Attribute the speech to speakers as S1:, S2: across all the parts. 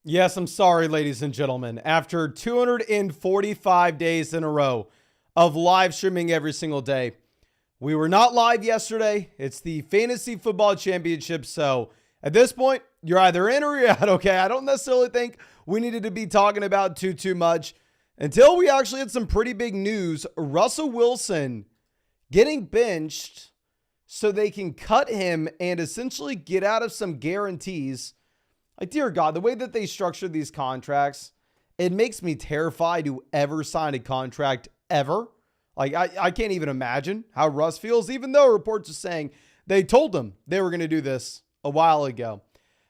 S1: Yes, I'm sorry, ladies and gentlemen. After 245 days in a row of live streaming every single day, we were not live yesterday. It's the Fantasy Football Championship. So at this point, you're either in or you're out. Okay. I don't necessarily think we needed to be talking about too much until we actually had some pretty big news. Russell Wilson getting benched so they can cut him and essentially get out of some guarantees. Like, dear God, the way that they structured these contracts, it makes me terrified to ever sign a contract ever. Like, I can't even imagine how Russ feels, even though reports are saying they told him they were going to do this a while ago.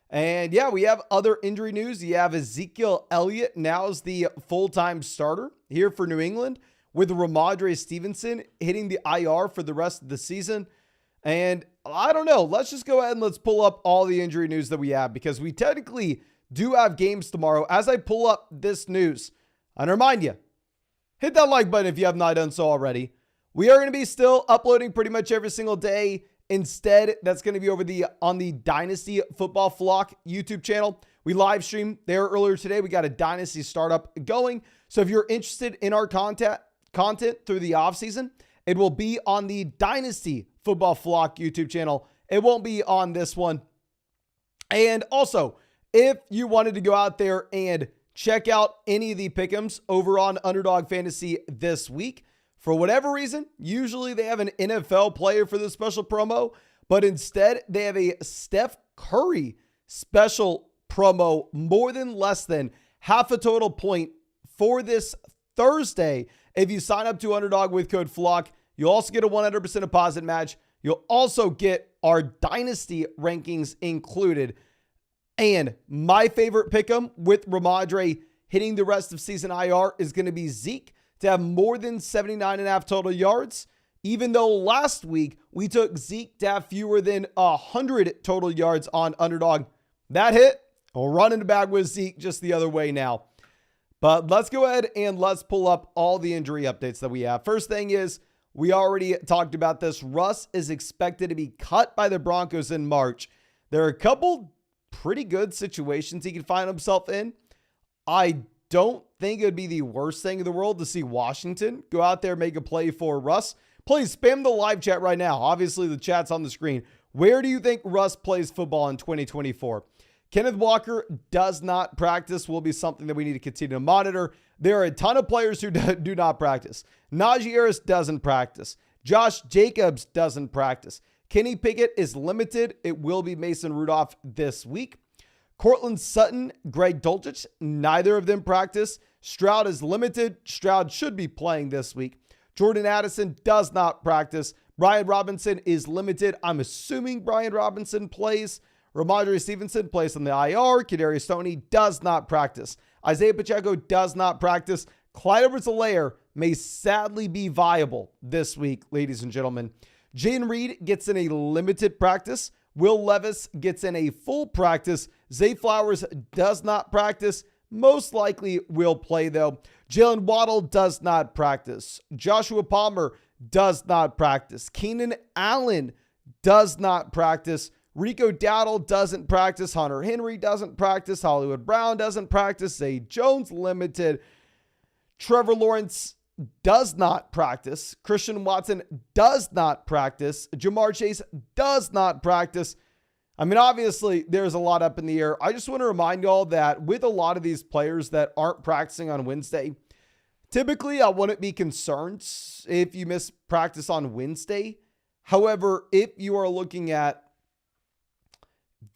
S1: And yeah, we have other injury news. You have Ezekiel Elliott now is the full-time starter here for New England, with Ramondre Stevenson hitting the IR for the rest of the season. And I don't know. Let's just go ahead and let's pull up all the injury news that we have, because we technically do have games tomorrow. As I pull up this news, and remind you, hit that like button if you have not done so already. We are going to be still uploading pretty much every single day. Instead, that's going to be over on the Dynasty Football Flock YouTube channel. We live streamed there earlier today. We got a Dynasty startup going. So if you're interested in our content through the offseason, it will be on the Dynasty Football Flock YouTube channel. It won't be on this one. And also, if you wanted to go out there and check out any of the pick'ems over on Underdog Fantasy this week, for whatever reason, usually they have an NFL player for this special promo, but instead they have a Steph Curry special promo, more than less than half a total point for this Thursday. If you sign up to Underdog with code FLOCK, you'll also get a 100% deposit match. You'll also get our Dynasty rankings included. And my favorite pick'em with Ramondre hitting the rest of season IR is going to be Zeke to have more than 79.5 total yards. Even though last week we took Zeke to have fewer than 100 total yards on Underdog. That hit. We'll run in the bag with Zeke just the other way now. But let's go ahead and let's pull up all the injury updates that we have. First thing is, we already talked about this. Russ is expected to be cut by the Broncos in March. There are a couple pretty good situations he can find himself in. I don't think it would be the worst thing in the world to see Washington go out there and make a play for Russ. Please spam the live chat right now. Obviously, the chat's on the screen. Where do you think Russ plays football in 2024? Kenneth Walker does not practice, will be something that we need to continue to monitor. There are a ton of players who do not practice. Najee Harris doesn't practice. Josh Jacobs doesn't practice. Kenny Pickett is limited. It will be Mason Rudolph this week. Cortland Sutton, Greg Dulcich, neither of them practice. Stroud is limited. Stroud should be playing this week. Jordan Addison does not practice. Brian Robinson is limited. I'm assuming Brian Robinson plays. Ramondre Stevenson plays on the IR. Kadarius Toney does not practice. Isaiah Pacheco does not practice. Clyde Edwards-Helaire may sadly be viable this week, ladies and gentlemen. Jayden Reed gets in a limited practice. Will Levis gets in a full practice. Zay Flowers does not practice. Most likely will play, though. Jalen Waddle does not practice. Joshua Palmer does not practice. Keenan Allen does not practice. Rico Dowdle doesn't practice. Hunter Henry doesn't practice. Hollywood Brown doesn't practice. Zay Jones limited. Trevor Lawrence does not practice. Christian Watson does not practice. Jamar Chase does not practice. I mean, obviously, there's a lot up in the air. I just want to remind y'all that with a lot of these players that aren't practicing on Wednesday, typically I wouldn't be concerned if you miss practice on Wednesday. However, if you are looking at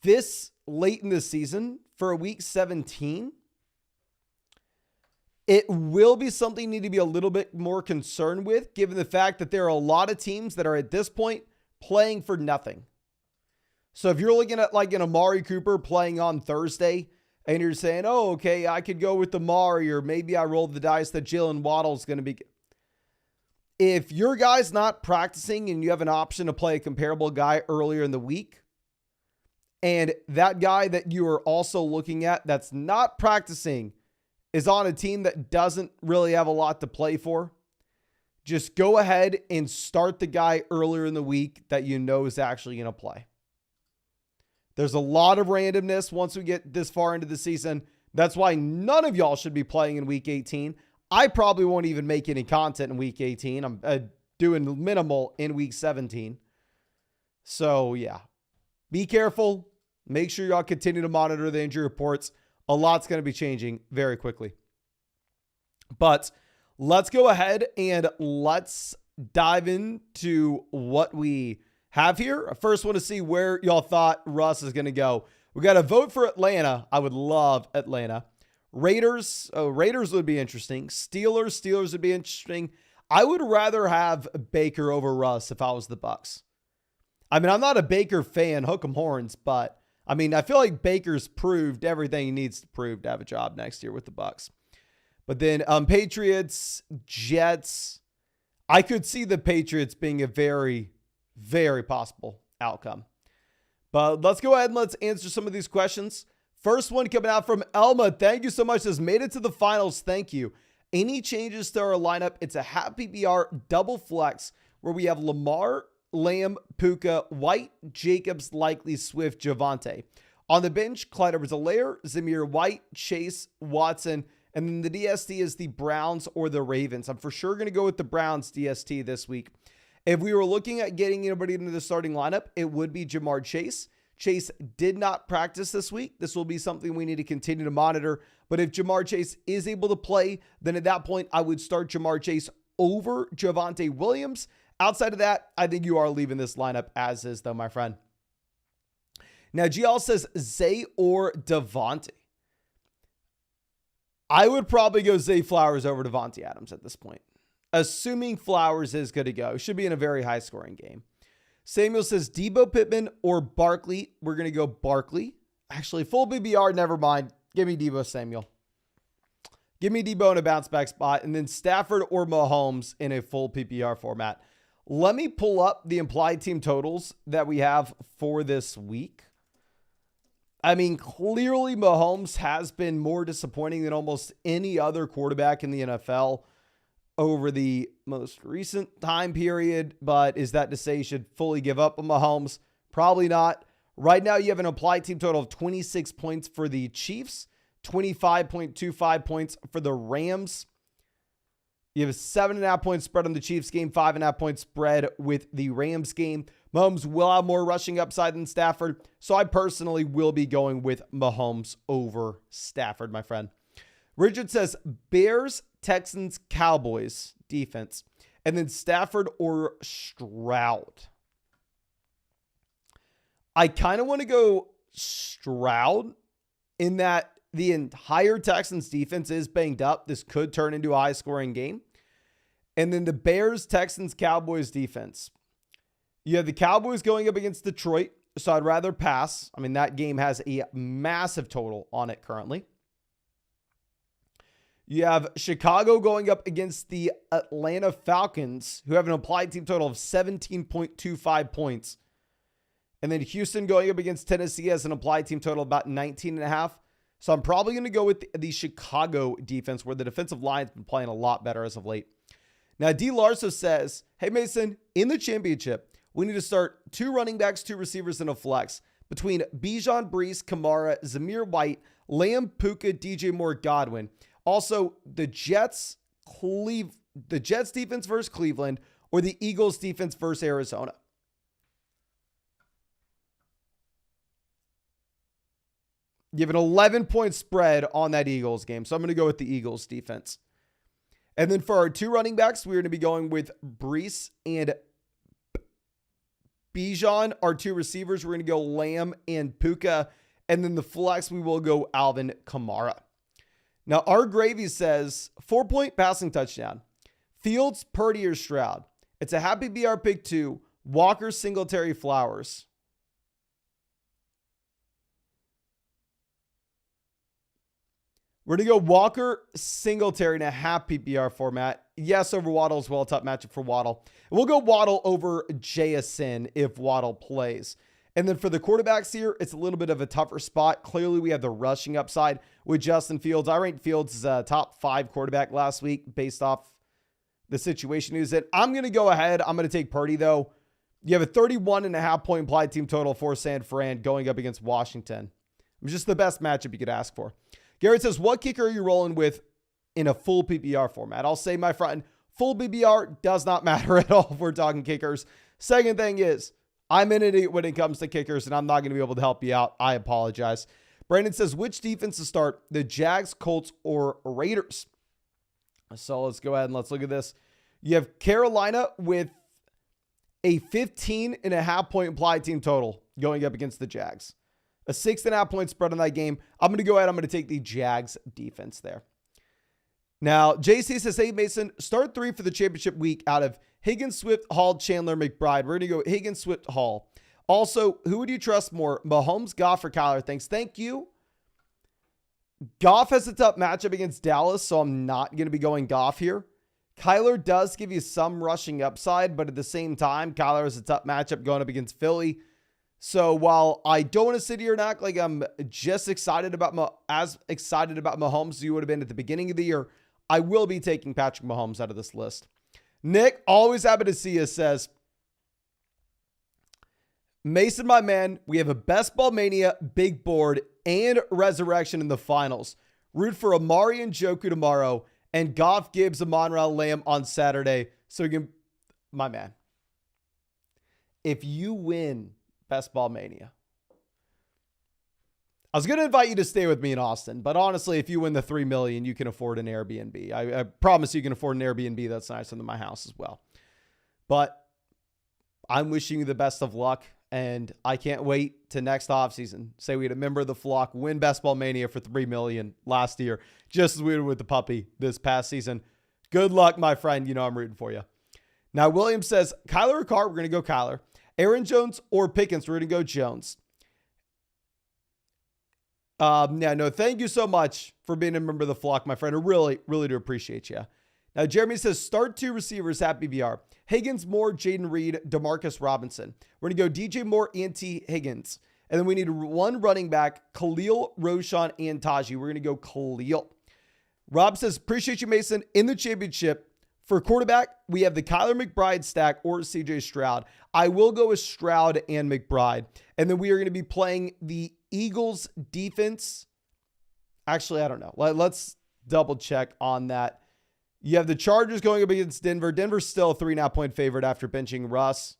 S1: this late in the season for week 17, it will be something you need to be a little bit more concerned with, given the fact that there are a lot of teams that are at this point playing for nothing. So if you're looking at like an Amari Cooper playing on Thursday and you're saying, oh, okay, I could go with Amari, or maybe I rolled the dice that Jalen Waddle is going to be. If your guy's not practicing and you have an option to play a comparable guy earlier in the week, and that guy that you are also looking at that's not practicing is on a team that doesn't really have a lot to play for, just go ahead and start the guy earlier in the week that you know is actually going to play. There's a lot of randomness once we get this far into the season. That's why none of y'all should be playing in week 18. I probably won't even make any content in week 18. I'm doing minimal in week 17. So yeah, be careful. Make sure y'all continue to monitor the injury reports. A lot's going to be changing very quickly. But let's go ahead and let's dive into what we have here. I first want to see where y'all thought Russ is going to go. We got to vote for Atlanta. I would love Atlanta. Raiders. Oh, Raiders would be interesting. Steelers would be interesting. I would rather have Baker over Russ if I was the Bucs. I mean, I'm not a Baker fan, hook 'em horns, but I mean, I feel like Baker's proved everything he needs to prove to have a job next year with the Bucs. But then Patriots, Jets. I could see the Patriots being a very, very possible outcome. But let's go ahead and let's answer some of these questions. First one coming out from Elma. Thank you so much. Has made it to the finals. Thank you. Any changes to our lineup? It's a happy BR double flex where we have Lamar, Lamb, Puka, White, Jacobs, Likely, Swift, Javonte. On the bench, Clyde Edwards-Helaire, Zamir White, Chase, Watson, and then the DST is the Browns or the Ravens. I'm for sure going to go with the Browns DST this week. If we were looking at getting anybody into the starting lineup, it would be Jamar Chase. Chase did not practice this week. This will be something we need to continue to monitor. But if Jamar Chase is able to play, then at that point, I would start Jamar Chase over Javonte Williams. Outside of that, I think you are leaving this lineup as is, though, my friend. Now, GL says Zay or Devontae. I would probably go Zay Flowers over Devontae Adams at this point. Assuming Flowers is good to go. Should be in a very high-scoring game. Samuel says Debo Pittman or Barkley. We're going to go Barkley. Actually, full BBR, never mind. Give me Debo, Samuel. Give me Debo in a bounce-back spot. And then Stafford or Mahomes in a full PPR format. Let me pull up the implied team totals that we have for this week. I mean, clearly Mahomes has been more disappointing than almost any other quarterback in the NFL over the most recent time period. But is that to say you should fully give up on Mahomes? Probably not. Right now, you have an implied team total of 26 points for the Chiefs, 25.25 points for the Rams. You have a 7.5 point spread on the Chiefs game, 5.5 point spread with the Rams game. Mahomes will have more rushing upside than Stafford. So I personally will be going with Mahomes over Stafford, my friend. Richard says Bears, Texans, Cowboys defense. And then Stafford or Stroud. I kind of want to go Stroud in that the entire Texans defense is banged up. This could turn into a high-scoring game. And then the Bears, Texans, Cowboys defense. You have the Cowboys going up against Detroit, so I'd rather pass. I mean, that game has a massive total on it currently. You have Chicago going up against the Atlanta Falcons, who have an implied team total of 17.25 points. And then Houston going up against Tennessee has an implied team total of about 19.5. So I'm probably going to go with the Chicago defense, where the defensive line's been playing a lot better as of late. Now, D. Larso says, hey, Mason, in the championship, we need to start 2 running backs, 2 receivers, and a flex between Bijan, Brees, Kamara, Zamir White, Lamb, Puka, DJ Moore, Godwin. Also, the Jets defense versus Cleveland, or the Eagles defense versus Arizona. You have an 11-point spread on that Eagles game. So I'm going to go with the Eagles defense. And then for our 2 running backs, we're going to be going with Brees and Bijan. Our 2 receivers, we're going to go Lamb and Puka. And then the flex, we will go Alvin Kamara. Now, our Gravy says 4-point passing touchdown. Fields, Purdy, or Stroud. It's a happy BR pick 2. Walker, Singletary, Flowers. We're going to go Walker, Singletary in a half PPR format. Yes, over Waddle as well. Top matchup for Waddle. And we'll go Waddle over JSN if Waddle plays. And then for the quarterbacks here, it's a little bit of a tougher spot. Clearly, we have the rushing upside with Justin Fields. I ranked Fields as a top 5 quarterback last week based off the situation he was in. I'm going to go ahead. I'm going to take Purdy, though. You have a 31.5 point implied team total for San Fran going up against Washington. It's just the best matchup you could ask for. Garrett says, what kicker are you rolling with in a full PPR format? I'll say, my friend, full PPR does not matter at all if we're talking kickers. Second thing is, I'm an idiot when it comes to kickers, and I'm not going to be able to help you out. I apologize. Brandon says, which defense to start, the Jags, Colts, or Raiders? So let's go ahead and let's look at this. You have Carolina with a 15.5 point implied team total going up against the Jags. A 6.5 point spread on that game. I'm going to go ahead. I'm going to take the Jags defense there. Now, JC says, hey, Mason, start 3 for the championship week out of Higgins, Swift, Hall, Chandler, McBride. We're going to go Higgins, Swift, Hall. Also, who would you trust more, Mahomes, Goff, or Kyler? Thanks. Thank you. Goff has a tough matchup against Dallas, so I'm not going to be going Goff here. Kyler does give you some rushing upside, but at the same time, Kyler has a tough matchup going up against Philly. So while I don't want to sit here and act like I'm just excited about as excited about Mahomes as you would have been at the beginning of the year, I will be taking Patrick Mahomes out of this list. Nick, always happy to see you, says, Mason, my man, we have a Best Ball Mania, big board, and resurrection in the finals. Root for Amari and Njoku tomorrow, and Goff, Gibbs, Amon-Ra, Lamb on Saturday. So you can, my man, if you win Best Ball Mania, I was going to invite you to stay with me in Austin, but honestly, if you win the $3 million, you can afford an Airbnb. I promise you can afford an Airbnb that's nicer than my house as well. But I'm wishing you the best of luck, and I can't wait to next offseason. Say we had a member of the flock win Best Ball Mania for $3 million last year, just as we did with the puppy this past season. Good luck, my friend. You know I'm rooting for you. Now, William says, Kyler or Carr? We're going to go Kyler. Aaron Jones or Pickens? We're going to go Jones. No, thank you so much for being a member of the flock, my friend. I really, really do appreciate you. Now, Jeremy says, start 2 receivers at BBR. Higgins, Moore, Jaden Reed, Demarcus Robinson. We're going to go DJ Moore, T. Higgins. And then we need 1 running back, Khalil, Roshan, and Taji. We're going to go Khalil. Rob says, appreciate you, Mason. In the championship, for quarterback, we have the Kyler McBride stack or CJ Stroud. I will go with Stroud and McBride. And then we are going to be playing the Eagles defense. Actually, I don't know. Let's double check on that. You have the Chargers going up against Denver. Denver's still a 3.5 point favorite after benching Russ.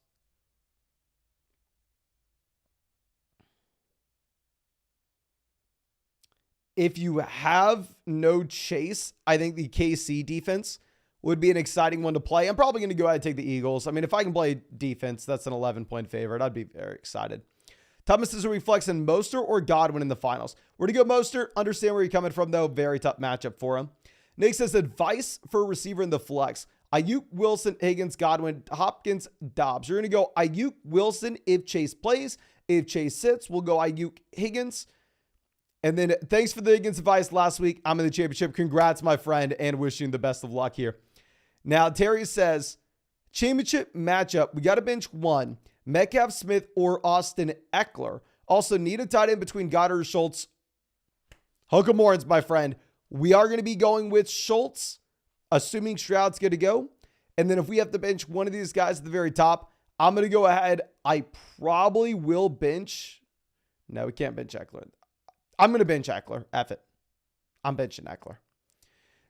S1: If you have no Chase, I think the KC defense would be an exciting one to play. I'm probably going to go ahead and take the Eagles. I mean, if I can play defense, that's an 11 point favorite. I'd be very excited. Thomas says, are we flexing Mostert or Godwin in the finals? We're going to go Mostert. Understand where you're coming from, though. Very tough matchup for him. Nick says, advice for a receiver in the flex. Ayuk, Wilson, Higgins, Godwin, Hopkins, Dobbs. You're going to go Ayuk, Wilson if Chase plays. If Chase sits, we'll go Ayuk, Higgins. And then thanks for the Higgins advice last week. I'm in the championship. Congrats, my friend, and wishing you the best of luck here. Now, Terry says, championship matchup. We got to bench 1. Metcalf, Smith, or Austin Eckler. Also, need a tight end between Goddard or Schultz. Hook 'em horns, my friend. We are going to be going with Schultz, assuming Stroud's good to go. And then if we have to bench one of these guys at the very top, I'm going to go ahead. I probably will bench. No, we can't bench Eckler. I'm going to bench Eckler. F it. I'm benching Eckler.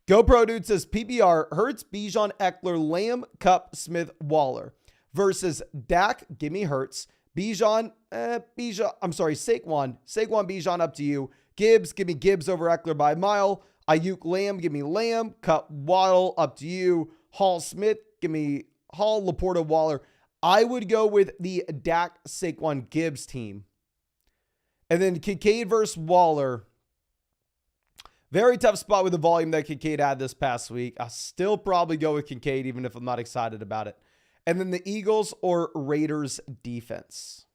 S1: GoPro Dude says PBR, Hurts, Bijan, Eckler, Lamb, Kupp, Smith, Waller. Versus Dak, give me Hurts. Saquon, Bijan, up to you. Gibbs, give me Gibbs over Eckler by a mile. Ayuk, Lamb, give me Lamb. Kupp, Waddle, up to you. Hall, Smith, give me Hall, Laporta, Waller. I would go with the Dak, Saquon, Gibbs team. And then Kincaid versus Waller. Very tough spot with the volume that Kincaid had this past week. I'll still probably go with Kincaid, even if I'm not excited about it. And then the Eagles or Raiders defense.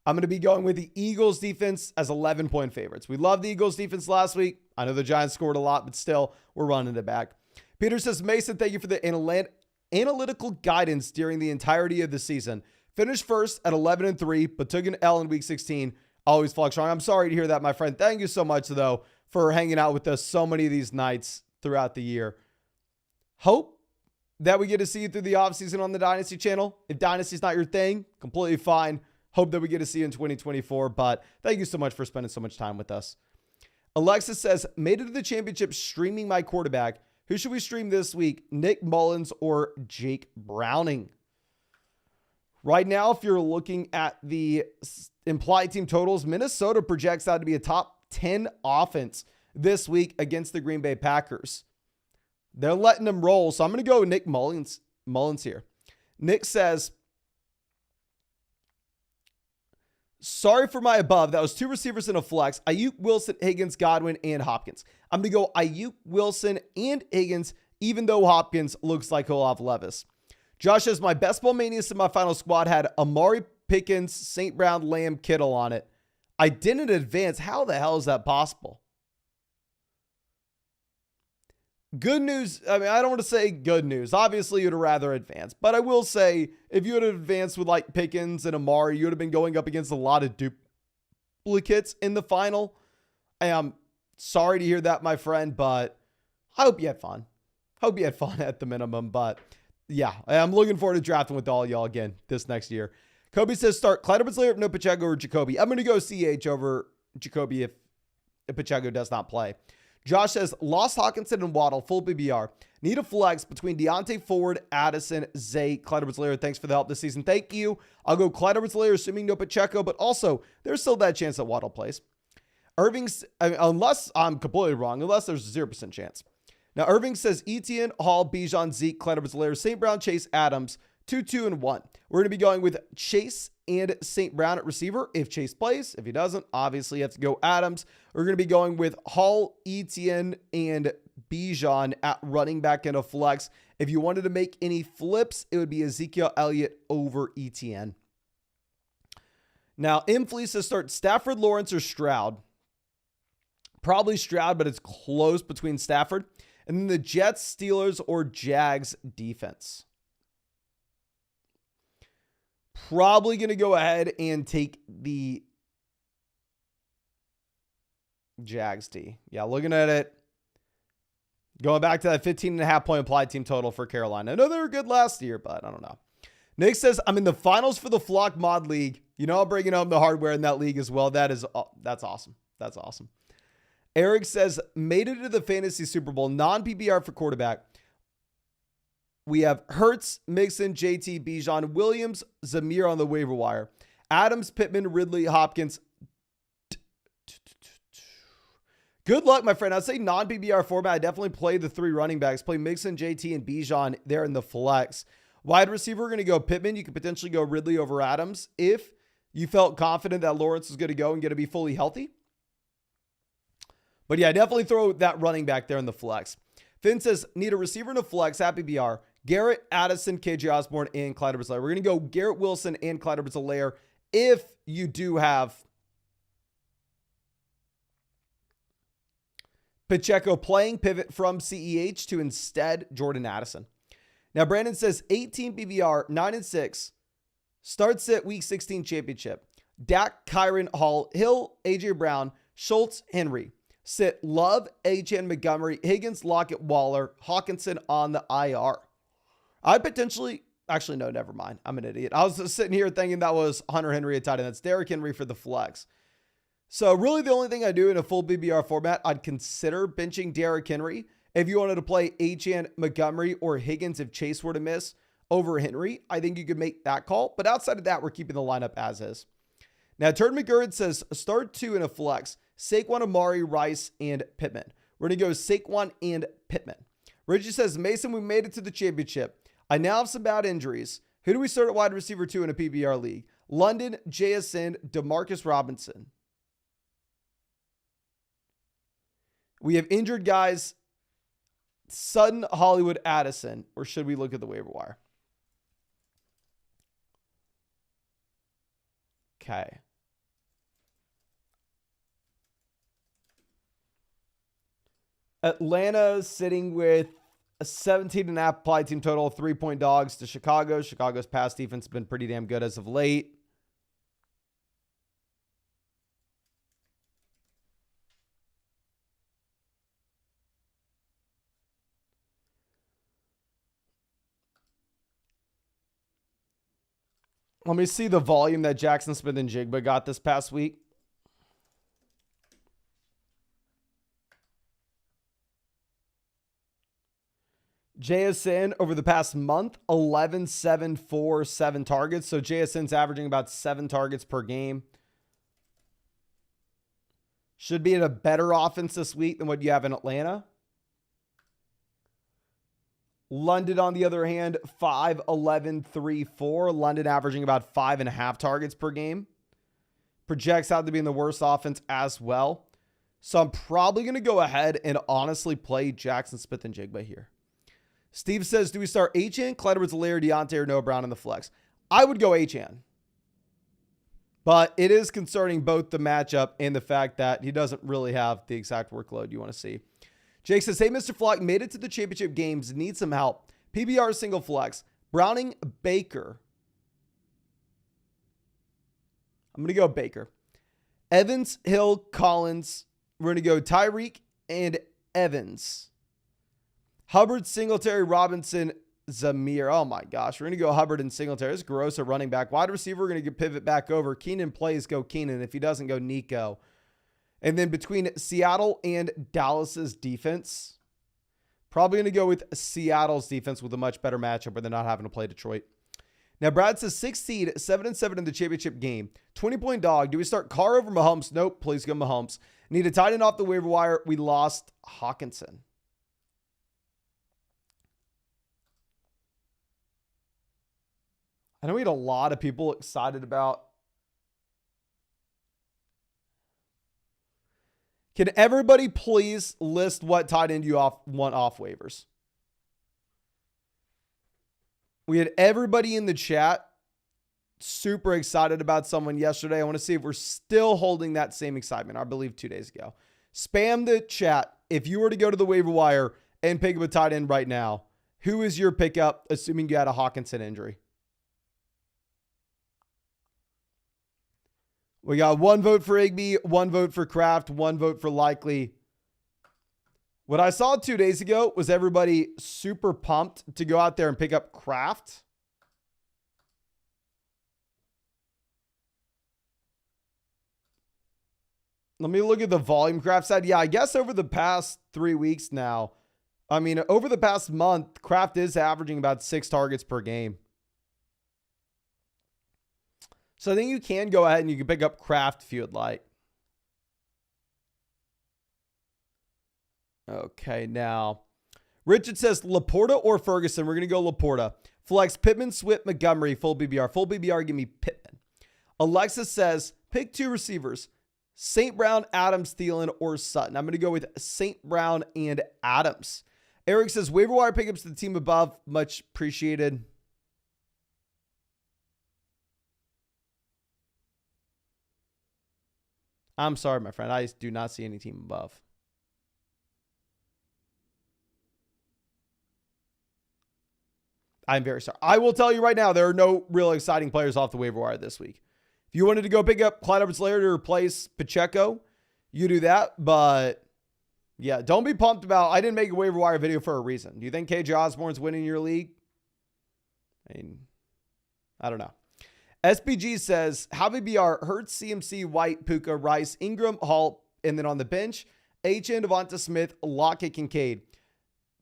S1: I'm going to be going with the Eagles defense as 11 point favorites. We loved the Eagles defense last week. I know the Giants scored a lot, but still, we're running it back. Peter says, Mason, thank you for the analytical guidance during the entirety of the season. Finished first at 11-3, but took an L in week 16. Always flex strong. I'm sorry to hear that, my friend. Thank you so much, though, for hanging out with us so many of these nights throughout the year. Hope that we get to see you through the offseason on the Dynasty channel. If Dynasty's not your thing, completely fine. Hope that we get to see you in 2024, but thank you so much for spending so much time with us. Alexis says, made it to the championship streaming my quarterback. Who should we stream this week? Nick Mullins or Jake Browning? Right now, if you're looking at the implied team totals, Minnesota projects out to be a top 10 offense this week against the Green Bay Packers. They're letting them roll, so I'm going to go Nick Mullins here. Nick says, sorry for my above. That was 2 receivers in a flex. Ayuk, Wilson, Higgins, Godwin, and Hopkins. I'm going to go Ayuk, Wilson, and Higgins, even though Hopkins looks like he'll have Levis. Josh says, my best ball manias in my final squad had Amari Pickens, St. Brown, Lamb, Kittle on it. I didn't advance. How the hell is that possible? Good news. I mean, I don't want to say good news. Obviously, you'd rather advance. But I will say, if you had advanced with like Pickens and Amari, you would have been going up against a lot of duplicates in the final. I am sorry to hear that, my friend, but I hope you had fun. Hope you had fun at the minimum. But yeah, I'm looking forward to drafting with all y'all again this next year. Kobe says start Clyde Edwards-Helaire, no Pacheco or Jacoby. I'm going to go CH over Jacoby if Pacheco does not play. Josh says lost Hawkinson and Waddle, full BBR. Need a flex between Deontay Ford, Addison, Zay, Clyde Edwards-Helaire. Thanks for the help this season. Thank you. I'll go Clyde Edwards-Helaire, assuming no Pacheco, but also there's still that chance that Waddle plays. Unless I'm completely wrong, unless there's a 0% chance. Now, Irving says Etienne, Hall, Bijan, Zeke, Clyde Edwards-Helaire, St. Brown, Chase, Adams, 2, 2, and 1. We're going to be going with Chase and St. Brown at receiver if Chase plays. If he doesn't, obviously you have to go Adams. We're going to be going with Hall, Etienne, and Bijan at running back in a flex. If you wanted to make any flips, it would be Ezekiel Elliott over Etienne. Now, Fleece says start Stafford, Lawrence, or Stroud. Probably Stroud, but it's close between Stafford. And then the Jets, Steelers, or Jags defense. Probably going to go ahead and take the Jags D. Yeah, looking at it. Going back to that 15.5 point applied team total for Carolina. I know they were good last year, but I don't know. Nick says, I'm in the finals for the Flock Mod League. You know, I'm bringing home the hardware in that league as well. That's awesome. That's awesome. Eric says, made it to the fantasy Super Bowl, non-PPR for quarterback. We have Hurts, Mixon, JT, Bijan, Williams, Zamir on the waiver wire. Adams, Pittman, Ridley, Hopkins. Good luck, my friend. I'd say non-PPR format. I definitely play the 3 running backs. Play Mixon, JT, and Bijan there in the flex. Wide receiver, we're going to go Pittman. You could potentially go Ridley over Adams if you felt confident that Lawrence was going to go and going to be fully healthy. But yeah, definitely throw that running back there in the flex. Finn says, need a receiver in a flex, happy BR. Garrett, Addison, KJ Osborne, and Clyde Edwards-Helaire. We're going to go Garrett Wilson and Clyde Edwards-Helaire if you do have Pacheco playing, pivot from CEH to instead Jordan Addison. Now, Brandon says 18 BBR, 9-6. Starts at week 16 championship. Dak, Kyron, Hall, Hill, AJ Brown, Schultz, Henry. Sit Love, H.N. Montgomery, Higgins, Lockett, Waller, Hawkinson on the IR. I'd potentially, actually, no, never mind. I'm an idiot. I was just sitting here thinking that was Hunter Henry at tight end. That's Derrick Henry for the flex. So really the only thing I do in a full BBR format, I'd consider benching Derrick Henry. If you wanted to play H.N. Montgomery or Higgins if Chase were to miss over Henry, I think you could make that call. But outside of that, we're keeping the lineup as is. Now, Turd McGurd says start 2 in a flex. Saquon, Amari, Rice, and Pittman. We're going to go Saquon and Pittman. Richie says, Mason, we made it to the championship. I now have some bad injuries. Who do we start at wide receiver 2 in a PBR league? London, JSN, Demarcus Robinson. We have injured guys. Sutton, Hollywood, Addison. Or should we look at the waiver wire? Okay. Atlanta sitting with a 17.5 applied team total, 3-point dogs to Chicago. Chicago's pass defense has been pretty damn good as of late. Let me see the volume that Jackson Smith and Jigba got this past week. JSN over the past month, 11, 7, 4, 7 targets. So JSN's averaging about 7 targets per game. Should be in a better offense this week than what you have in Atlanta. London, on the other hand, 5, 11, 3, 4. London averaging about 5.5 targets per game. Projects out to be in the worst offense as well. So I'm probably going to go ahead and honestly play Jackson Smith and Jigba here. Steve says, do we start Achane, Clyde Edwards-Helaire, Deontay, or Noah Brown in the flex? I would go Achane. But it is concerning both the matchup and the fact that he doesn't really have the exact workload you want to see. Jake says, hey, Mr. Flock, made it to the championship games. Need some help. PBR single flex. Browning, Baker. I'm going to go Baker. Evans, Hill, Collins. We're going to go Tyreek and Evans. Hubbard, Singletary, Robinson, Zamir. Oh my gosh. We're going to go Hubbard and Singletary. This is gross at running back. Wide receiver, we're going to pivot back over. Keenan plays, go Keenan. If he doesn't, go Nico. And then between Seattle and Dallas's defense, probably going to go with Seattle's defense with a much better matchup where they're not having to play Detroit. Now, Brad says 6 seed, 7-7 in the championship game. 20-point dog. Do we start Carr over Mahomes? Nope. Please go Mahomes. Need a tight end off the waiver wire. We lost Hawkinson. I know we had a lot of people excited about. Can everybody please list what tight end you want off waivers? We had everybody in the chat super excited about someone yesterday. I want to see if we're still holding that same excitement. I believe 2 days ago. Spam the chat. If you were to go to the waiver wire and pick up a tight end right now, who is your pickup, assuming you had a Hawkinson injury? We got 1 vote for Igby, 1 vote for Kraft, 1 vote for Likely. What I saw 2 days ago was everybody super pumped to go out there and pick up Kraft. Let me look at the volume Kraft side. Yeah, I guess over the past 3 weeks now, over the past month, Kraft is averaging about 6 targets per game. So I think you can go ahead and you can pick up Kraft if you would like. Okay, now. Richard says Laporta or Ferguson. We're going to go Laporta. Flex Pittman, Swift, Montgomery, full BBR. Full BBR, give me Pittman. Alexis says pick 2 receivers. St. Brown, Adams, Thielen, or Sutton. I'm going to go with St. Brown and Adams. Eric says waiver wire pickups to the team above. Much appreciated. I'm sorry, my friend. I do not see any team above. I'm very sorry. I will tell you right now, there are no real exciting players off the waiver wire this week. If you wanted to go pick up Clyde Edwards-Helaire to replace Pacheco, you do that. But yeah, don't be pumped about, I didn't make a waiver wire video for a reason. Do you think KJ Osborne's winning your league? I don't know. SPG says, how BBR, Hurts, CMC, White, Puka, Rice, Ingram, Hall, and then on the bench, HN, Devonta Smith, Lockett, Kincaid.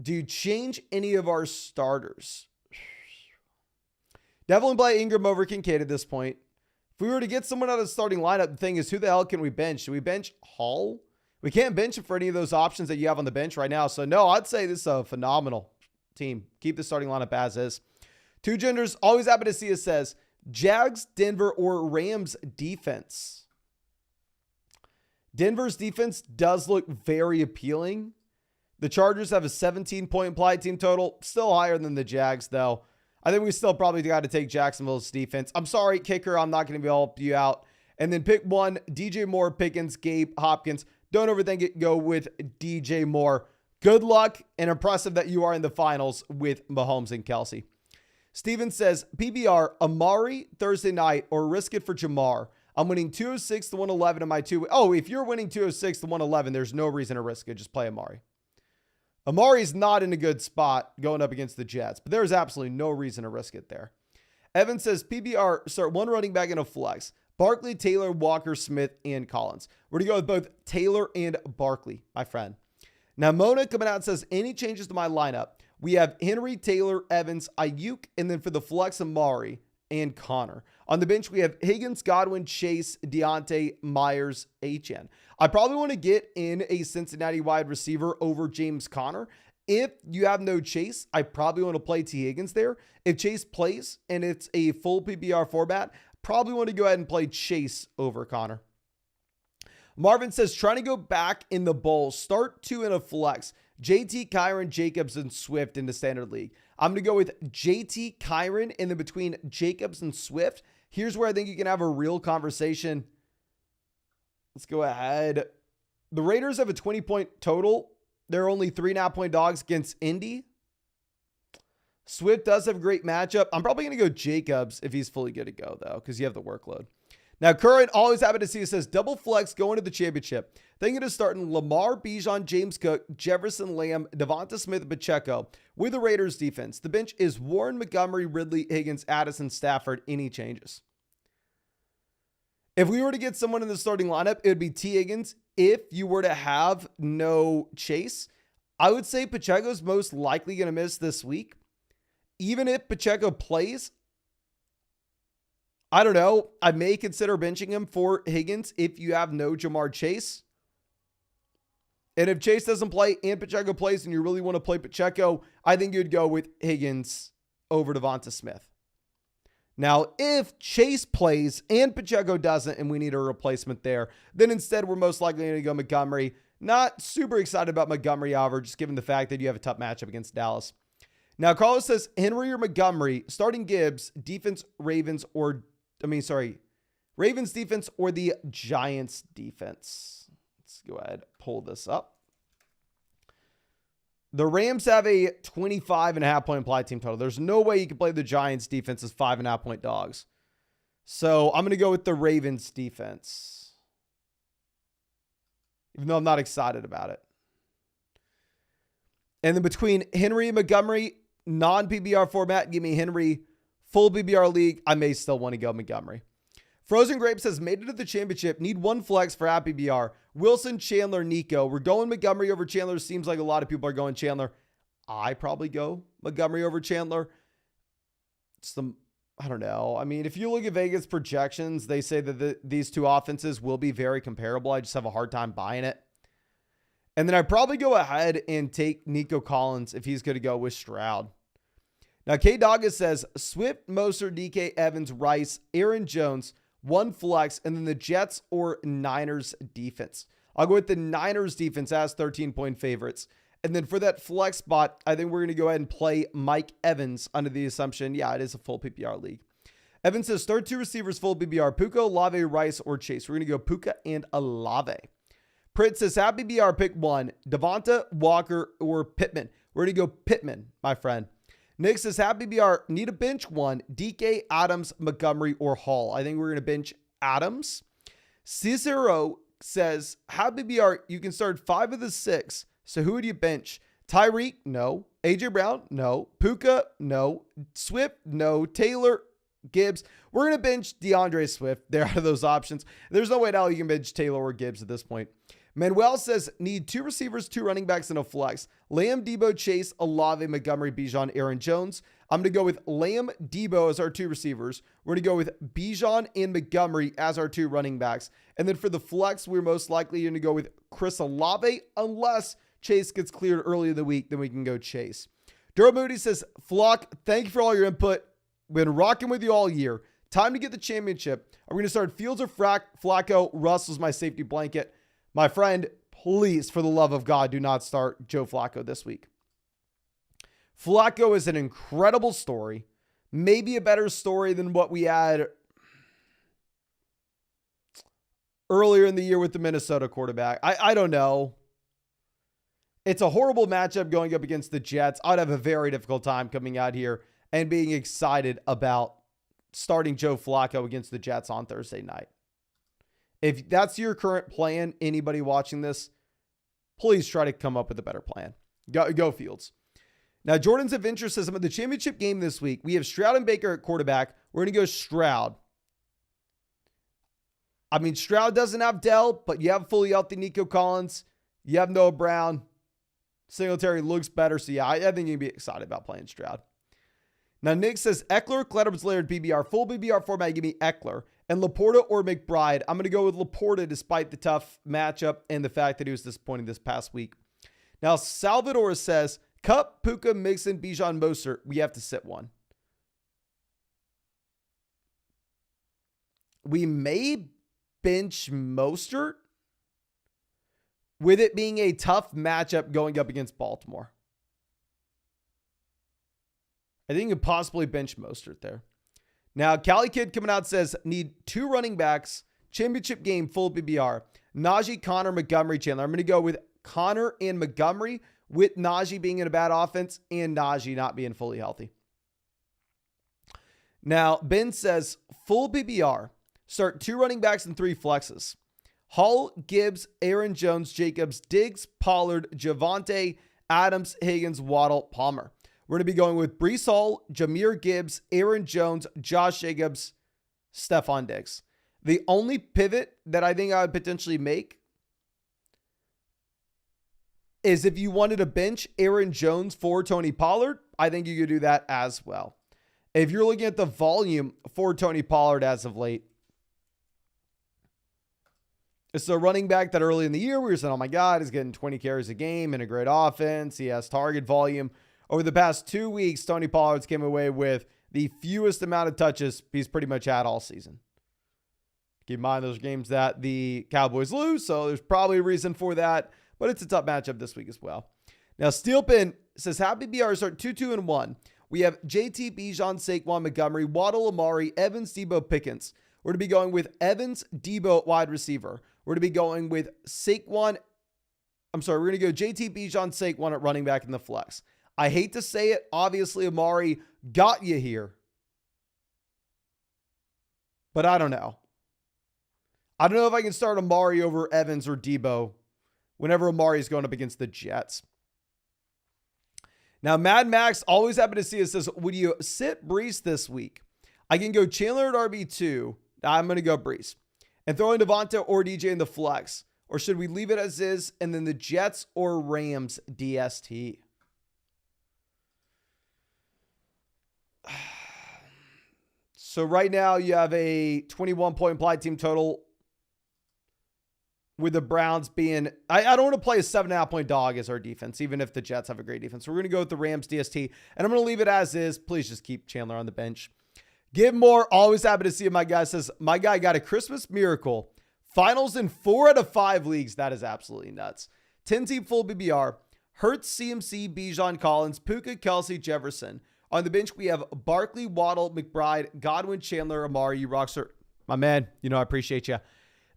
S1: Do you change any of our starters? Definitely play Ingram over Kincaid at this point. If we were to get someone out of the starting lineup, the thing is, who the hell can we bench? Do we bench Hall? We can't bench him for any of those options that you have on the bench right now. So, no, I'd say this is a phenomenal team. Keep the starting lineup as is. Two Genders, always happy to see us, says, Jags, Denver, or Rams defense. Denver's defense does look very appealing. The Chargers have a 17-point implied team total. Still higher than the Jags, though. I think we still probably got to take Jacksonville's defense. I'm sorry, kicker. I'm not going to be able to help you out. And then pick one, DJ Moore, Pickens, Gabe, Hopkins. Don't overthink it. Go with DJ Moore. Good luck and impressive that you are in the finals with Mahomes and Kelsey. Steven says, PBR, Amari Thursday night or risk it for Jamar. I'm winning 206 to 111 in my two. Oh, if you're winning 206 to 111, there's no reason to risk it. Just play Amari. Amari's not in a good spot going up against the Jets, but there's absolutely no reason to risk it there. Evan says PBR, start one running back in a flex. Barkley, Taylor, Walker, Smith, and Collins. We're going to go with both Taylor and Barkley, my friend. Now, Mona coming out and says, any changes to my lineup? We have Henry, Taylor, Evans, Ayuk, and then for the flex, Amari and Connor. On the bench, we have Higgins, Godwin, Chase, Deontay, Myers, HN. I probably want to get in a Cincinnati wide receiver over James Conner. If you have no Chase, I probably want to play T. Higgins there. If Chase plays and it's a full PPR format, probably want to go ahead and play Chase over Connor. Marvin says, trying to go back in the bowl, start 2 in a flex. JT, Kyron, Jacobs, and Swift in the standard league. I'm going to go with JT, Kyron, and then between Jacobs and Swift. Here's where I think you can have a real conversation. Let's go ahead. The Raiders have a 20-point total. They're only 3.5-point dogs against Indy. Swift does have a great matchup. I'm probably going to go Jacobs if he's fully good to go, though, because you have the workload. Now, Current, always happy to see it, says, double flex going to the championship. Thinking of starting Lamar, Bijan, James Cook, Jefferson, Lamb, Devonta Smith, and Pacheco with the Raiders defense. The bench is Warren, Montgomery, Ridley, Higgins, Addison, Stafford. Any changes? If we were to get someone in the starting lineup, it would be T. Higgins. If you were to have no Chase, I would say Pacheco's most likely going to miss this week. Even if Pacheco plays, I don't know. I may consider benching him for Higgins if you have no Jamar Chase. And if Chase doesn't play and Pacheco plays and you really want to play Pacheco, I think you'd go with Higgins over Devonta Smith. Now, if Chase plays and Pacheco doesn't and we need a replacement there, then instead we're most likely going to go Montgomery. Not super excited about Montgomery, however, just given the fact that you have a tough matchup against Dallas. Now, Carlos says Henry or Montgomery, starting Gibbs, defense, Ravens defense or the Giants defense. Let's go ahead and pull this up. The Rams have a 25.5-point implied team total. There's no way you can play the Giants defense as 5.5-point dogs. So I'm going to go with the Ravens defense, even though I'm not excited about it. And then between Henry and Montgomery, non-PBR format, give me Henry. Full PBR league, I may still want to go Montgomery. Frozen Grape says, made it to the championship. Need one flex for half PBR. Wilson, Chandler, Nico. We're going Montgomery over Chandler. Seems like a lot of people are going Chandler. I probably go Montgomery over Chandler. I don't know. I mean, if you look at Vegas projections, they say that these two offenses will be very comparable. I just have a hard time buying it. And then I'd probably go ahead and take Nico Collins if he's going to go with Stroud. Now, K Dogga says Swift, Moser, DK, Evans, Rice, Aaron Jones, one flex, and then the Jets or Niners defense. I'll go with the Niners defense as 13-point favorites. And then for that flex spot, I think we're going to go ahead and play Mike Evans under the assumption, yeah, it is a full PPR league. Evans says start 2 receivers full PPR, Puka, Olave, Rice, or Chase. We're going to go Puka and Olave. Pritt says have PPR, pick 1, Devonta, Walker, or Pittman. We're going to go Pittman, my friend. Nick says, happy BR, need a bench 1, DK, Adams, Montgomery, or Hall. I think we're going to bench Adams. Cicero says, happy BR, you can start 5 of the 6. So who would you bench? Tyreek? No. AJ Brown? No. Puka? No. Swift? No. Taylor? Gibbs? We're going to bench DeAndre Swift. They're out of those options. There's no way now you can bench Taylor or Gibbs at this point. Manuel says, need 2 receivers, 2 running backs, and a flex. Lamb, Debo, Chase, Olave, Montgomery, Bijan, Aaron Jones. I'm going to go with Lamb, Debo as our 2 receivers. We're going to go with Bijan and Montgomery as our 2 running backs. And then for the flex, we're most likely going to go with Chris Olave, unless Chase gets cleared early in the week, then we can go Chase. Daryl Moody says, Flock, thank you for all your input. Been rocking with you all year. Time to get the championship. Are we going to start Fields or Flacco? Russell's my safety blanket. My friend, please, for the love of God, do not start Joe Flacco this week. Flacco is an incredible story. Maybe a better story than what we had earlier in the year with the Minnesota quarterback. I don't know. It's a horrible matchup going up against the Jets. I'd have a very difficult time coming out here and being excited about starting Joe Flacco against the Jets on Thursday night. If that's your current plan, anybody watching this, please try to come up with a better plan. Go Fields. Now, Jordan's of interest says, I'm at the championship game this week. We have Stroud and Baker at quarterback. We're going to go Stroud. I mean, Stroud doesn't have Dell, but you have fully healthy Nico Collins. You have Noah Brown. Singletary looks better. So, yeah, I think you'd be excited about playing Stroud. Now, Nick says Eckler, Cleveland's Laird, PBR. Full PBR format, give me Eckler. And Laporta or McBride. I'm going to go with Laporta despite the tough matchup and the fact that he was disappointing this past week. Now, Salvador says Kupp, Puka, Mixon, Bijan, Mostert. We have to sit one. We may bench Mostert with it being a tough matchup going up against Baltimore. I think you could possibly bench Mostert there. Now, Cali Kid coming out says, need 2 running backs, championship game, full PBR. Najee, Connor, Montgomery, Chandler. I'm going to go with Connor and Montgomery with Najee being in a bad offense and Najee not being fully healthy. Now, Ben says, full PBR. Start 2 running backs and 3 flexes. Hall, Gibbs, Aaron Jones, Jacobs, Diggs, Pollard, Javonte, Adams, Higgins, Waddle, Palmer. We're going to be going with Breece Hall, Jahmyr Gibbs, Aaron Jones, Josh Jacobs, Stephon Diggs. The only pivot that I think I would potentially make is if you wanted to bench Aaron Jones for Tony Pollard, I think you could do that as well. If you're looking at the volume for Tony Pollard as of late, it's a running back that early in the year we were saying, oh my God, he's getting 20 carries a game in a great offense. He has target volume. Over the past 2 weeks, Tony Pollard's came away with the fewest amount of touches he's pretty much had all season. Keep in mind those games that the Cowboys lose, so there's probably a reason for that, but it's a tough matchup this week as well. Now, Steelpin says, happy BR start 2-2-1. We have JT, Bijan, Saquon, Montgomery, Waddle, Amari, Evans, Debo, Pickens. We're going to be going with Evans, Debo at wide receiver. We're going to be going with Saquon. We're going to go JT, Bijan, Saquon at running back in the flex. I hate to say it. Obviously, Amari got you here. But I don't know. I don't know if I can start Amari over Evans or Debo whenever Amari is going up against the Jets. Now, Mad Max always happy to see it. Says, would you sit Breece this week? I can go Chandler at RB2. I'm going to go Breece. And throw in Devonta or DJ in the flex. Or should we leave it as is and then the Jets or Rams DST? So right now you have a 21-point implied team total with the Browns being, I don't want to play a 7.5-point dog as our defense, even if the Jets have a great defense. So we're going to go with the Rams DST, and I'm going to leave it as is. Please just keep Chandler on the bench. Give more. Always happy to see it. My guy says, my guy got a Christmas miracle. Finals in 4 out of 5 leagues. That is absolutely nuts. 10-team full BBR. Hurts, CMC, Bijan, Collins, Puka, Kelsey, Jefferson. On the bench, we have Barkley, Waddle, McBride, Godwin, Chandler, Amari, Roxer. My man, I appreciate you.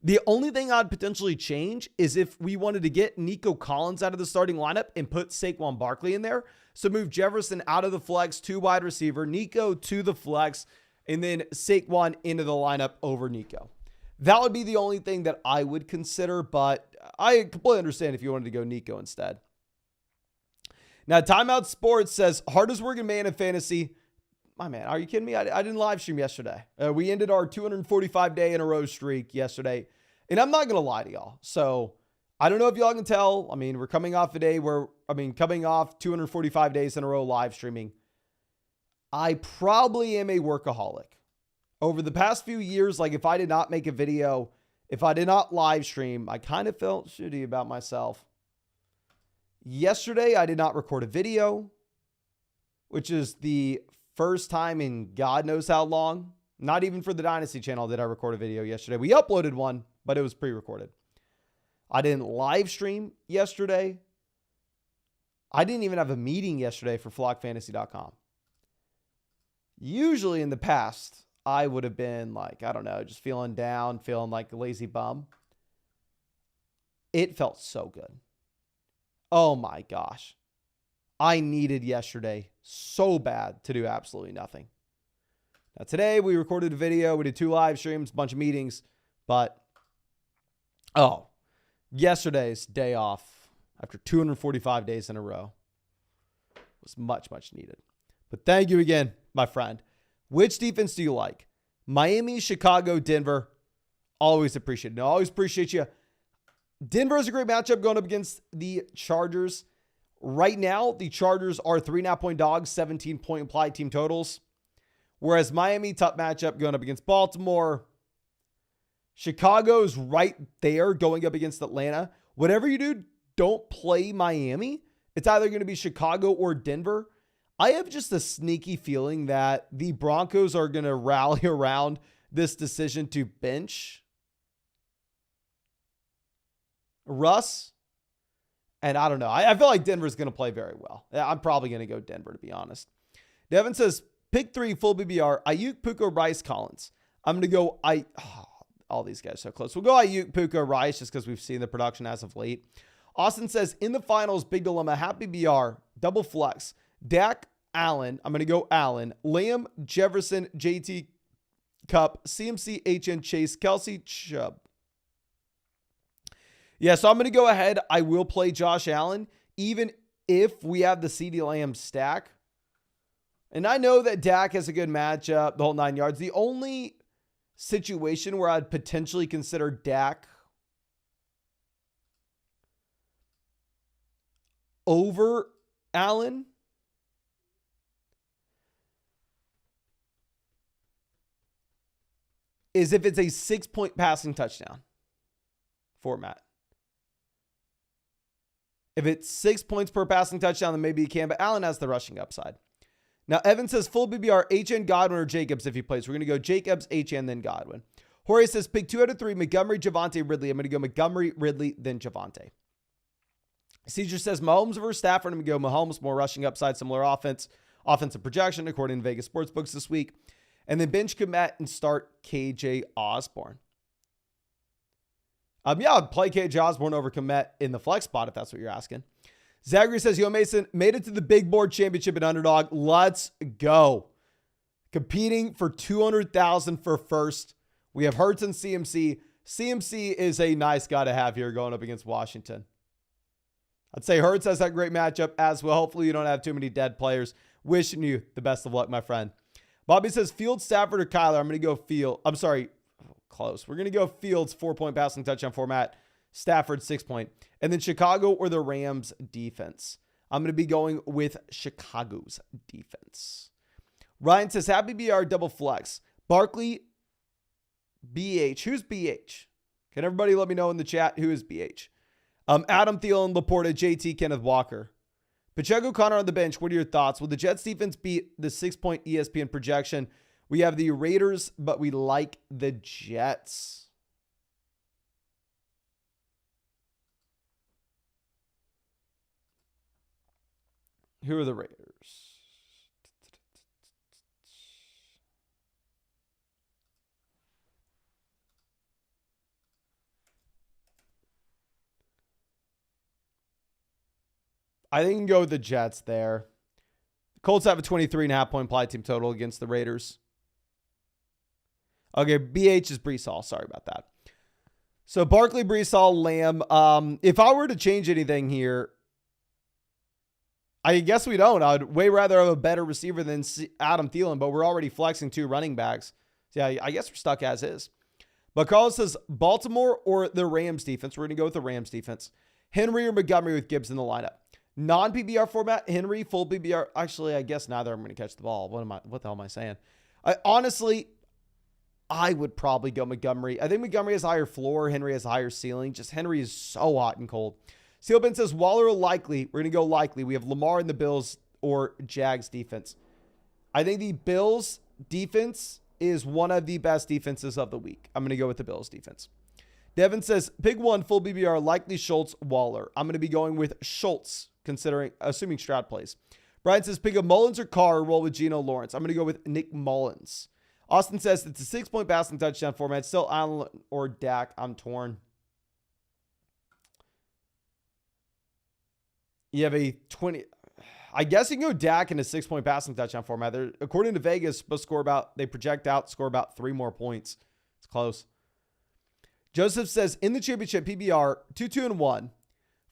S1: The only thing I'd potentially change is if we wanted to get Nico Collins out of the starting lineup and put Saquon Barkley in there. So move Jefferson out of the flex to wide receiver, Nico to the flex, and then Saquon into the lineup over Nico. That would be the only thing that I would consider, but I completely understand if you wanted to go Nico instead. Now, Timeout Sports says, hardest working man in fantasy. My man, are you kidding me? I didn't live stream yesterday. We ended our 245-day in a row streak yesterday. And I'm not going to lie to y'all. So, I don't know if y'all can tell. I mean, we're coming off a day coming off 245 days in a row live streaming. I probably am a workaholic. Over the past few years, like if I did not make a video, if I did not live stream, I kind of felt shitty about myself. Yesterday, I did not record a video, which is the first time in God knows how long. Not even for the Dynasty channel did I record a video yesterday. We uploaded one, but it was pre-recorded. I didn't live stream yesterday. I didn't even have a meeting yesterday for flockfantasy.com. Usually in the past, I would have been like, I don't know, just feeling down, feeling like a lazy bum. It felt so good. Oh my gosh. I needed yesterday so bad to do absolutely nothing. Now today we recorded a video. We did 2 live streams, a bunch of meetings, but yesterday's day off after 245 days in a row was much, much needed. But thank you again, my friend, Which defense do you like? Miami, Chicago, Denver. Always appreciate it. No, always appreciate you. Denver is a great matchup going up against the Chargers. Right now, the Chargers are 3.5-point dogs, 17-point implied team totals. Whereas Miami, tough matchup going up against Baltimore. Chicago's right there going up against Atlanta. Whatever you do, don't play Miami. It's either going to be Chicago or Denver. I have just a sneaky feeling that the Broncos are going to rally around this decision to bench Russ. And I don't know. I feel like Denver's going to play very well. I'm probably going to go Denver, to be honest. Devin says, pick 3, full BBR. Ayuk, Puka, Rice, Collins. I'm going to go. All these guys so close. We'll go Ayuk, Puka, Rice, just because we've seen the production as of late. Austin says, in the finals, big dilemma. Happy BR, double flex. Dak, Allen. I'm going to go Allen. Liam, Jefferson, JT, Cup, CMC, HN, Chase, Kelsey, Chubb. Yeah, so I'm going to go ahead. I will play Josh Allen, even if we have the CeeDee Lamb stack. And I know that Dak has a good matchup, the whole 9 yards. The only situation where I'd potentially consider Dak over Allen is if it's a 6-point passing touchdown format. If it's 6 points per passing touchdown, then maybe you can, but Allen has the rushing upside. Now, Evan says full BBR, HN, Godwin, or Jacobs if he plays. We're going to go Jacobs, HN, then Godwin. Jorge says pick 2 out of 3, Montgomery, Javonte, Ridley. I'm going to go Montgomery, Ridley, then Javonte. Caesar says Mahomes versus Stafford. I'm going to go Mahomes, more rushing upside, similar offensive projection, according to Vegas Sportsbooks this week. And then bench Komet and start KJ Osborne. Yeah, I'd play KJ Osborne over Komet in the flex spot if that's what you're asking. Zachary says, Yo, Mason, made it to the big board championship at Underdog. Let's go. Competing for $200,000 for first. We have Hurts and CMC. CMC is a nice guy to have here going up against Washington. I'd say Hurts has that great matchup as well. Hopefully you don't have too many dead players. Wishing you the best of luck, my friend. Bobby says Fields, Stafford, or Kyler. I'm going to go Field. I'm sorry. Close. We're going to go Fields, 4-point passing touchdown format. Stafford, 6-point. And then Chicago or the Rams defense. I'm going to be going with Chicago's defense. Ryan says, happy BR double flex. Barkley, BH. Who's BH? Can everybody let me know in the chat who is BH? Adam Thielen, Laporta, JT, Kenneth Walker. Pacheco, Connor on the bench. What are your thoughts? Will the Jets defense beat the 6-point ESPN projection? We have the Raiders, but we like the Jets. Who are the Raiders? I think you can go with the Jets there. Colts have a 23.5-point implied team total against the Raiders. Okay, BH is Brees Hall. Sorry about that. So Barkley, Brees Hall, Lamb. If I were to change anything here, I guess we don't. I'd way rather have a better receiver than Adam Thielen, but we're already flexing 2 running backs. So yeah, I guess we're stuck as is. But Carlos says Baltimore or the Rams defense. We're going to go with the Rams defense. Henry or Montgomery with Gibbs in the lineup. Non-PBR format, Henry, full PBR. Actually, I guess neither I'm going to catch the ball. What the hell am I saying? Honestly, I would probably go Montgomery. I think Montgomery has higher floor. Henry has higher ceiling. Just Henry is so hot and cold. Steelben says Waller likely. We're going to go likely. We have Lamar in the Bills or Jags defense. I think the Bills defense is one of the best defenses of the week. I'm going to go with the Bills defense. Devin says pick 1 full BBR, likely Schultz, Waller. I'm going to be going with Schultz, assuming Stroud plays. Brian says pick a Mullins or Carr, roll with Geno Lawrence. I'm going to go with Nick Mullins. Austin says it's a 6-point passing touchdown format. Still Allen or Dak. I'm torn. You have a 20. I guess you can go Dak in a 6-point passing touchdown format. They're, according to Vegas, supposed to score about 3 more points. It's close. Joseph says in the championship PBR 2-2-1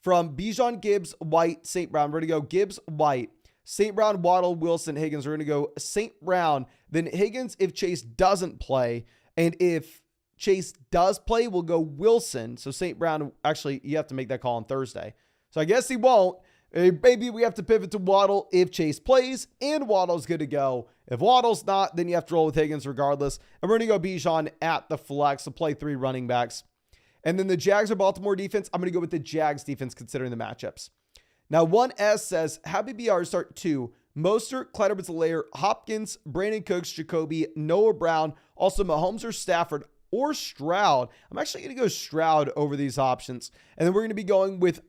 S1: from Bijan, Gibbs, White, St. Brown. We're going to go Gibbs, White, St. Brown, Waddle, Wilson, Higgins. We're going to go St. Brown, then Higgins if Chase doesn't play. And if Chase does play, we'll go Wilson. So St. Brown, actually, you have to make that call on Thursday. So I guess he won't. Maybe we have to pivot to Waddle if Chase plays, and Waddle's good to go. If Waddle's not, then you have to roll with Higgins regardless. And we're going to go Bijan at the flex, so play 3 running backs. And then the Jags or Baltimore defense, I'm going to go with the Jags defense considering the matchups. Now, 1S says, Happy BR start 2. Mostert, Clyde Edwards-Helaire, Hopkins, Brandon Cooks, Jacoby, Noah Brown, also Mahomes or Stafford or Stroud. I'm actually going to go Stroud over these options. And then we're going to be going with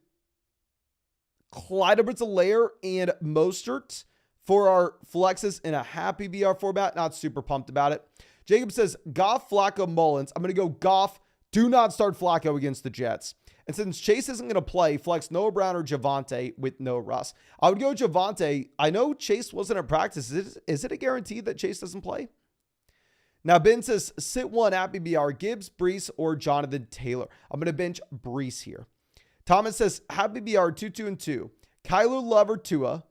S1: Clyde Edwards-Helaire and Mostert for our flexes in a Happy BR format. Not super pumped about it. Jacob says, Goff, Flacco, Mullins. I'm going to go Goff. Do not start Flacco against the Jets. And since Chase isn't going to play, flex Noah Brown or Javonte with no Russ. I would go Javonte. I know Chase wasn't at practice. Is it a guarantee that Chase doesn't play? Now, Ben says, sit 1, Happy BR, Gibbs, Brees, or Jonathan Taylor. I'm going to bench Brees here. Thomas says, Happy BR, 2, and 2. Kyler, Love, or Tua.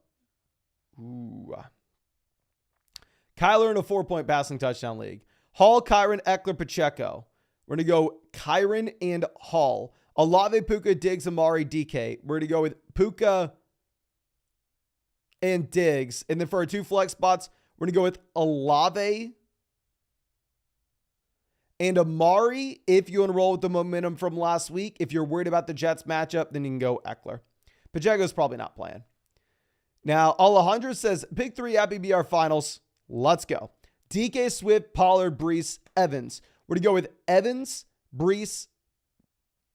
S1: Kyler in a 4-point passing touchdown league. Hall, Kyron, Eckler, Pacheco. We're going to go Kyron and Hall. Olave, Puka, Diggs, Amari, DK. We're going to go with Puka and Diggs. And then for our 2 flex spots, we're going to go with Olave and Amari. If you want to roll with the momentum from last week, if you're worried about the Jets matchup, then you can go Eckler. Pacheco's probably not playing. Now, Alejandro says, pick 3 Happy BR finals. Let's go. DK, Swift, Pollard, Brees, Evans. We're going to go with Evans, Brees,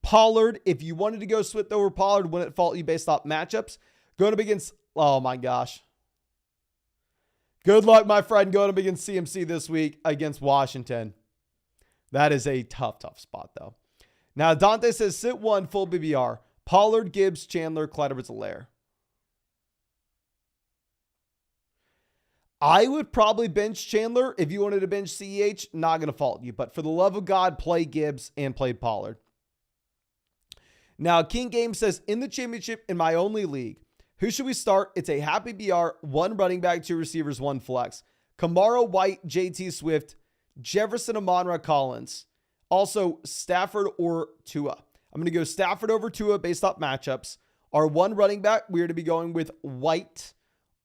S1: Pollard. If you wanted to go Swift over Pollard, wouldn't fault you based off matchups. Going up against, oh my gosh. Good luck, my friend, going up against CMC this week against Washington. That is a tough spot, though. Now, Dante says, sit 1, full BBR. Pollard, Gibbs, Chandler, Clyde Edwards-Helaire. I would probably bench Chandler. If you wanted to bench CEH, not going to fault you. But for the love of God, play Gibbs and play Pollard. Now, King Game says, in the championship in my only league, who should we start? It's a Happy BR, 1 running back, 2 receivers, 1 flex. Kamara, White, JT Swift, Jefferson, Amon-Ra, Collins. Also, Stafford or Tua. I'm going to go Stafford over Tua based off matchups. Our 1 running back, we are to be going with White.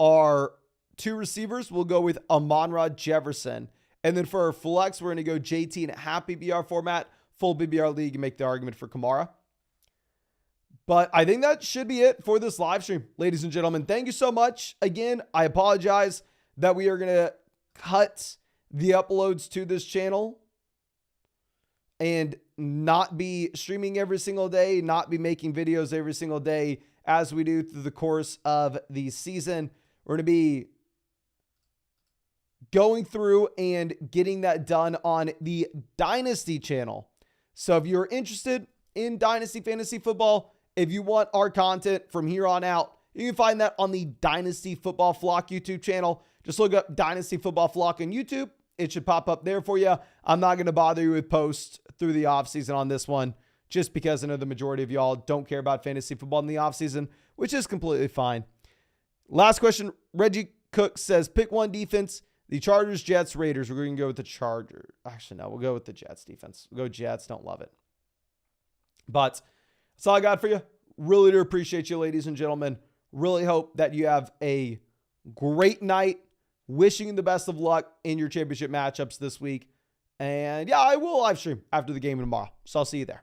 S1: Our 2 receivers, we'll go with Amon-Ra, Jefferson. And then for our flex, we're going to go JT in a Happy BR format, full BBR league, and make the argument for Kamara. But I think that should be it for this live stream, ladies and gentlemen. Thank you so much. Again, I apologize that we are going to cut the uploads to this channel and not be streaming every single day, not be making videos every single day as we do through the course of the season. We're going to be going through and getting that done on the Dynasty channel. So if you're interested in Dynasty Fantasy Football, if you want our content from here on out, you can find that on the Dynasty Football Flock YouTube channel. Just look up Dynasty Football Flock on YouTube. It should pop up there for you. I'm not going to bother you with posts through the offseason on this one, just because I know the majority of y'all don't care about fantasy football in the offseason, which is completely fine. Last question. Reggie Cook says, pick 1 defense. The Chargers, Jets, Raiders. We're going to go with the Chargers. Actually, no, we'll go with the Jets defense. We'll go Jets. Don't love it. But that's all I got for you. Really do appreciate you, ladies and gentlemen. Really hope that you have a great night. Wishing you the best of luck in your championship matchups this week. And yeah, I will live stream after the game tomorrow. So I'll see you there.